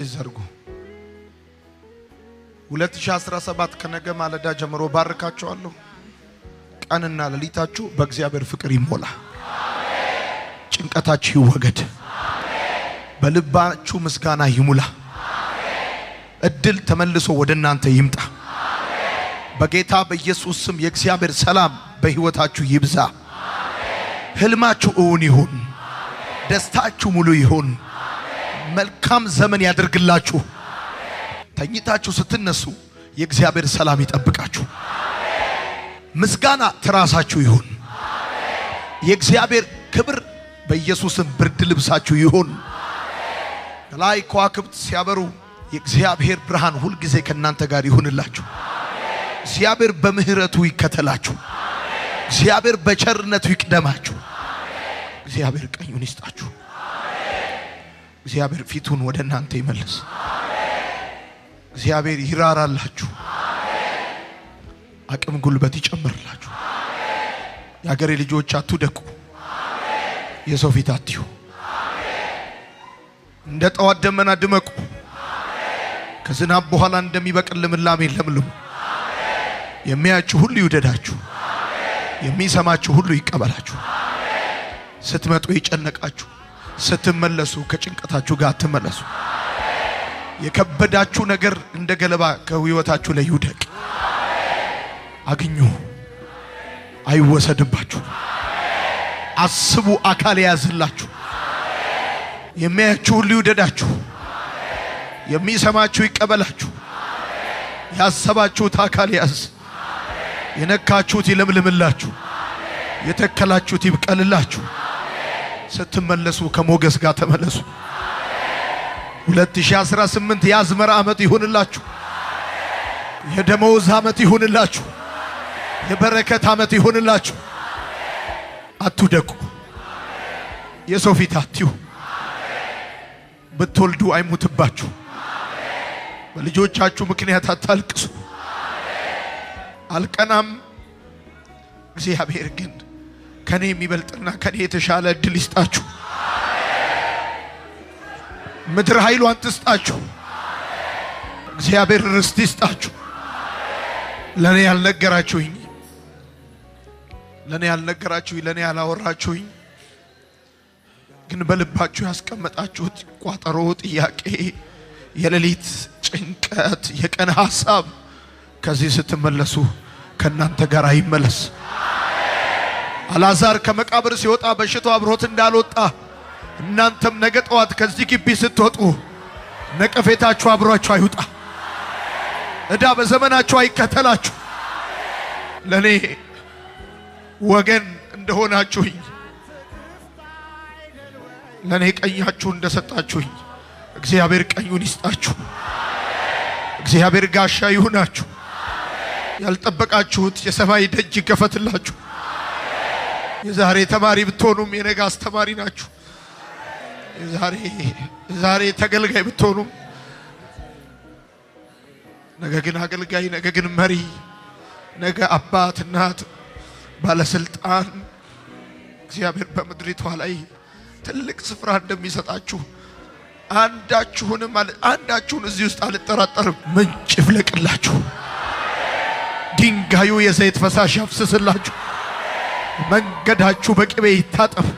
ይዘርጉ 2017 ከነገ ማለዳ ጀምሮ ባርካችኋለሁ። ቀንና ሌሊታችሁ በእግዚአብሔር ፍቅር ይሞላ። አሜን። ጭንቀታችሁ ይወገድ። አሜን። በልባችሁ ምስጋና ይሙላ። አሜን። እድል ተመልሶ ወደ እናንተ ይምጣ። አሜን። በጌታ በኢየሱስ ስም የእግዚአብሔር ሰላም በህይወታችሁ ይብዛ። አሜን። ህልማችሁ እውን ይሁን። አሜን። ደስታችሁ ሙሉ ይሁን። መልካም ዘመን ያደርግላችሁ። ተኝታችሁ ስትነሱ የእግዚአብሔር ሰላም ይጠብቃችሁ። ምስጋና ትራሳችሁ ይሁን። የእግዚአብሔር ክብር በኢየሱስም ብርድ ልብሳችሁ ይሁን። ላይ ከዋክብት ሲያበሩ የእግዚአብሔር ብርሃን ሁሉ ጊዜ ከናንተ ጋር ይሁንላችሁ። እግዚአብሔር በምህረቱ ይከተላችሁ። እግዚአብሔር በቸርነቱ ይቅደማችሁ። እግዚአብሔር ቀኙን ይስጣችሁ። እግዚአብሔር ፊቱን ወደ እናንተ ይመልስ። እግዚአብሔር ይራራላችሁ። አቅም ጉልበት ይጨምርላችሁ። የአገሬ ልጆች አትደቁ። የሰው ፊት አትዩ። እንደ ጠዋት ደመና ድመቁ። ከዝናብ በኋላ እንደሚበቅል ልምላሜ ለምልሙ። የሚያያችሁ ሁሉ ይውደዳችሁ። የሚሰማችሁ ሁሉ ይቀበላችሁ። ስትመጡ ይጨነቃችሁ፣ ስትመለሱ ከጭንቀታችሁ ጋር ትመለሱ። የከበዳችሁ ነገር እንደ ገለባ ከህይወታችሁ ላይ ይውደቅ። አግኙ፣ አይወሰድባችሁ። አስቡ፣ አካል ያዝላችሁ። የሚያያችሁ ሁሉ ይውደዳችሁ። የሚሰማችሁ ይቀበላችሁ። ያሰባችሁት አካል ያዝ። የነካችሁት ይለምልምላችሁ። የተከላችሁት ይብቀልላችሁ። ስትመለሱ ከሞገስ ጋር ተመለሱ። 2018 የአዝመራ ዓመት ይሁንላችሁ። የደመወዝ ዓመት ይሁንላችሁ። የበረከት ዓመት ይሁንላችሁ። አትደቁ። የሰው ፊት አትዩ። ብትወልዱ አይሙትባችሁ። በልጆቻችሁ ምክንያት አታልቅሱ። አልቀናም። እግዚአብሔር ግን ከኔ የሚበልጥና ከኔ የተሻለ እድል ይስጣችሁ። ምድር ኃይሏን ትስጣችሁ። እግዚአብሔር ርስት ይስጣችሁ። ለኔ ያልነገራችሁኝ፣ ለኔ ያላወራችሁኝ ግን በልባችሁ ያስቀመጣችሁት ቋጠሮ፣ ጥያቄ፣ የሌሊት ጭንቀት፣ የቀን ሐሳብ ከዚህ ስትመለሱ ከናንተ ጋር አይመለስ። አልዓዛር ከመቃብር ሲወጣ በሽታው አብሮት እንዳልወጣ እናንተም ነገ ጠዋት ከዚህ ግቢ ስትወጡ ነቀፌታችሁ አብሯችሁ አይውጣ። ዕዳ በዘመናችሁ አይከተላችሁ። ለኔ ወገን እንደሆናችሁኝ፣ ለኔ ቀኛችሁ እንደሰጣችሁኝ እግዚአብሔር ቀኙን ይስጣችሁ። እግዚአብሔር ጋሻ ይሁናችሁ። ያልጠበቃችሁት የሰማይ ደጅ ይከፈትላችሁ። የዛሬ ተማሪ ብትሆኑም የነገ አስተማሪ ናችሁ። ዛሬ ተገልጋይ ብትሆኑም ነገ ግን አገልጋይ፣ ነገ ግን መሪ፣ ነገ አባት፣ እናት፣ ባለስልጣን እግዚአብሔር በምድሪቷ ላይ ትልቅ ስፍራ እንደሚሰጣችሁ አንዳችሁን እዚህ ውስጥ አልጠራጠርም። ምንጭ ይፍለቅላችሁ። ድንጋዩ የዘይት ፈሳሽ ያፍስስላችሁ። መንገዳችሁ በቅቤ ይታጠፍ።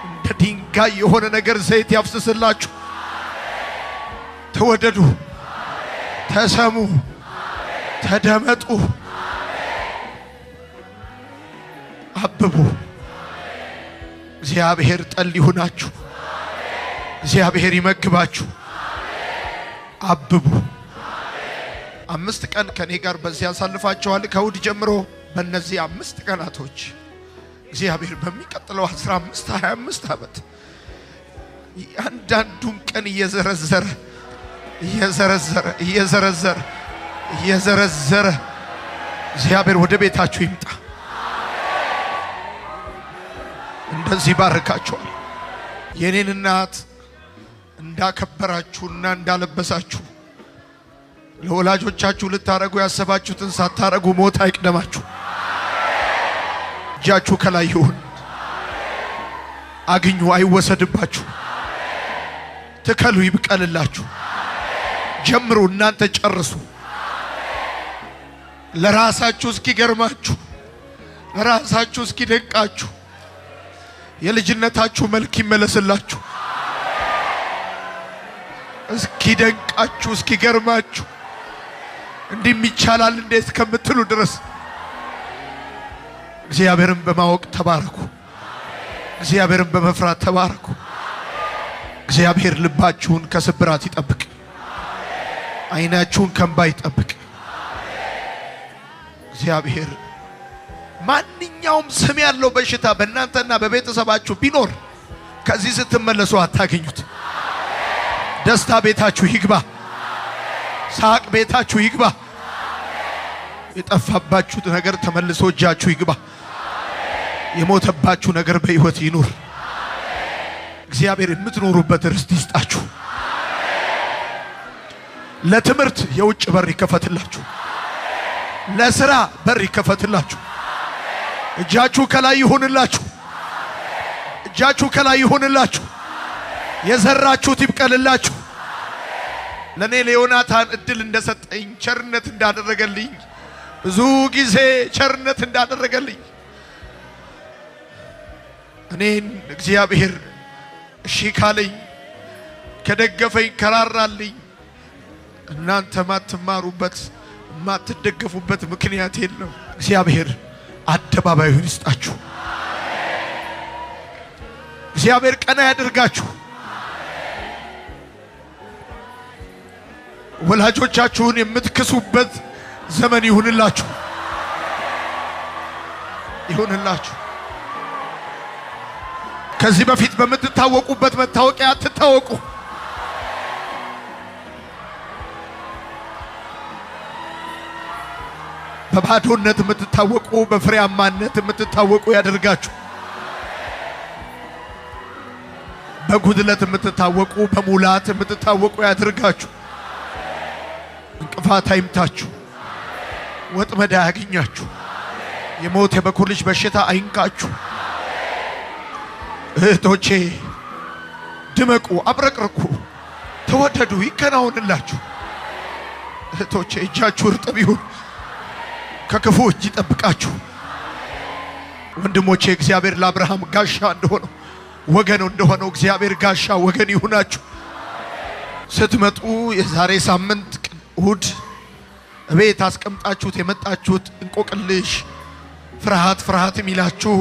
እንደ ድንጋይ የሆነ ነገር ዘይት ያፍስስላችሁ። ተወደዱ፣ ተሰሙ፣ ተደመጡ፣ አብቡ። እግዚአብሔር ጠል ይሁናችሁ። እግዚአብሔር ይመግባችሁ። አብቡ። 5 ቀን ከኔ ጋር በዚህ ያሳልፋችኋል። ከእሑድ ጀምሮ በእነዚህ 5 ቀናቶች እግዚአብሔር በሚቀጥለው 15 25 ዓመት አንዳንዱን ቀን እየዘረዘረ እግዚአብሔር ወደ ቤታችሁ ይምጣ። እንደዚህ ባርካችኋል። የኔን እናት እንዳከበራችሁና እንዳለበሳችሁ ለወላጆቻችሁ ልታረጉ ያሰባችሁትን ሳታረጉ ሞት አይቅደማችሁ። እጃችሁ ከላይ ይሁን። አግኙ፣ አይወሰድባችሁ። ትከሉ ይብቀልላችሁ። ጀምሩ እናንተ ጨርሱ። ለራሳችሁ እስኪገርማችሁ ለራሳችሁ እስኪደንቃችሁ የልጅነታችሁ መልክ ይመለስላችሁ። እስኪደንቃችሁ እስኪገርማችሁ እንዲህ ይቻላል እንዴ እስከምትሉ ድረስ እግዚአብሔርን በማወቅ ተባረኩ። እግዚአብሔርን በመፍራት ተባረኩ። እግዚአብሔር ልባችሁን ከስብራት ይጠብቅ። አይናችሁን ከእንባ ይጠብቅ። እግዚአብሔር ማንኛውም ስም ያለው በሽታ በእናንተና በቤተሰባችሁ ቢኖር ከዚህ ስትመለሱ አታገኙት። ደስታ ቤታችሁ ይግባ። ሳቅ ቤታችሁ ይግባ። የጠፋባችሁት ነገር ተመልሶ እጃችሁ ይግባ። የሞተባችሁ ነገር በሕይወት ይኑር። እግዚአብሔር የምትኖሩበት ርስት ይስጣችሁ። ለትምህርት የውጭ በር ይከፈትላችሁ። ለሥራ በር ይከፈትላችሁ። እጃችሁ ከላይ ይሁንላችሁ። እጃችሁ ከላይ ይሁንላችሁ። የዘራችሁት ይብቀልላችሁ። ለኔ ለዮናታን እድል እንደሰጠኝ ቸርነት እንዳደረገልኝ ብዙ ጊዜ ቸርነት እንዳደረገልኝ እኔን እግዚአብሔር እሺ ካለኝ ከደገፈኝ ከራራልኝ እናንተ ማትማሩበት ማትደገፉበት ምክንያት የለም። እግዚአብሔር አደባባዩን ይስጣችሁ። እግዚአብሔር ቀና ያድርጋችሁ። ወላጆቻችሁን የምትክሱበት ዘመን ይሁንላችሁ። ይሁንላችሁ። ከዚህ በፊት በምትታወቁበት መታወቂያ አትታወቁ። በባዶነት የምትታወቁ በፍሬያማነት የምትታወቁ ያደርጋችሁ። በጉድለት የምትታወቁ በሙላት የምትታወቁ ያደርጋችሁ። እንቅፋት አይምታችሁ። ወጥመድ አያገኛችሁ። የሞት የበኩር ልጅ በሽታ አይንካችሁ። እህቶቼ ድመቁ፣ አብረቅርቁ፣ ተወደዱ፣ ይከናወንላችሁ። እህቶቼ እጃችሁ እርጥብ ይሁን፣ ከክፉ እጅ ይጠብቃችሁ። ወንድሞቼ እግዚአብሔር ለአብርሃም ጋሻ እንደሆነው ወገን እንደሆነው እግዚአብሔር ጋሻ ወገን ይሁናችሁ። ስትመጡ የዛሬ ሳምንት እሁድ እቤት አስቀምጣችሁት የመጣችሁት እንቆቅልሽ ፍርሃት የሚላችሁ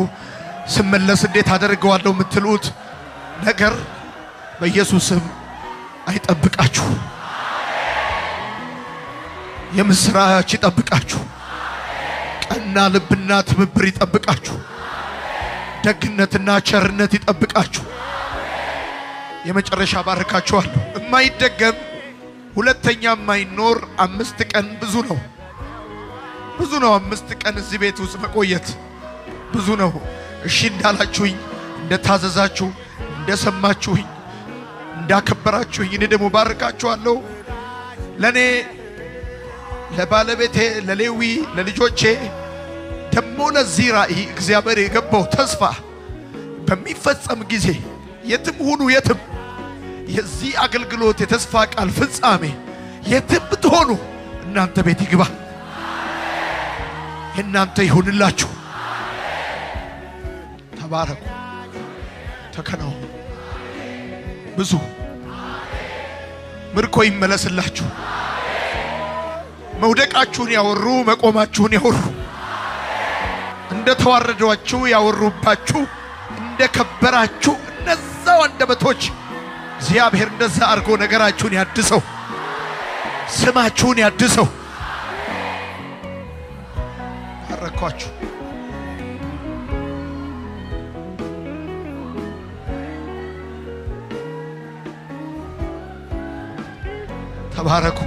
ስመለስ እንዴት አደርገዋለሁ የምትሉት ነገር በኢየሱስ ስም አይጠብቃችሁ። የምስራች ይጠብቃችሁ። ቀና ልብና ትብብር ይጠብቃችሁ። ደግነትና ቸርነት ይጠብቃችሁ። የመጨረሻ ባርካችኋለሁ። የማይደገም ሁለተኛ የማይኖር 5 ቀን ብዙ ነው። 5 ቀን እዚህ ቤት ውስጥ መቆየት ብዙ ነው። እሺ እንዳላችሁኝ፣ እንደታዘዛችሁ፣ እንደሰማችሁኝ፣ እንዳከበራችሁኝ እኔ ደግሞ ባርካችኋለሁ። ለኔ ለባለቤቴ፣ ለሌዊ፣ ለልጆቼ ደግሞ ለዚህ ራእይ እግዚአብሔር የገባው ተስፋ በሚፈጸም ጊዜ የትም ሁኑ የትም የዚህ አገልግሎት የተስፋ ቃል ፍጻሜ የትም ብትሆኑ እናንተ ቤት ይግባ። እናንተ ይሁንላችሁ። ተባረኩ፣ ተከናወኑ። ብዙ ምርኮ ይመለስላችሁ። መውደቃችሁን ያወሩ መቆማችሁን ያወሩ እንደ ተዋረዷችሁ ያወሩባችሁ እንደ ከበራችሁ እነዛው አንደበቶች እግዚአብሔር እንደዛ አድርጎ ነገራችሁን ያድሰው፣ ስማችሁን ያድሰው። ባረኳችሁ። ተባረኩ።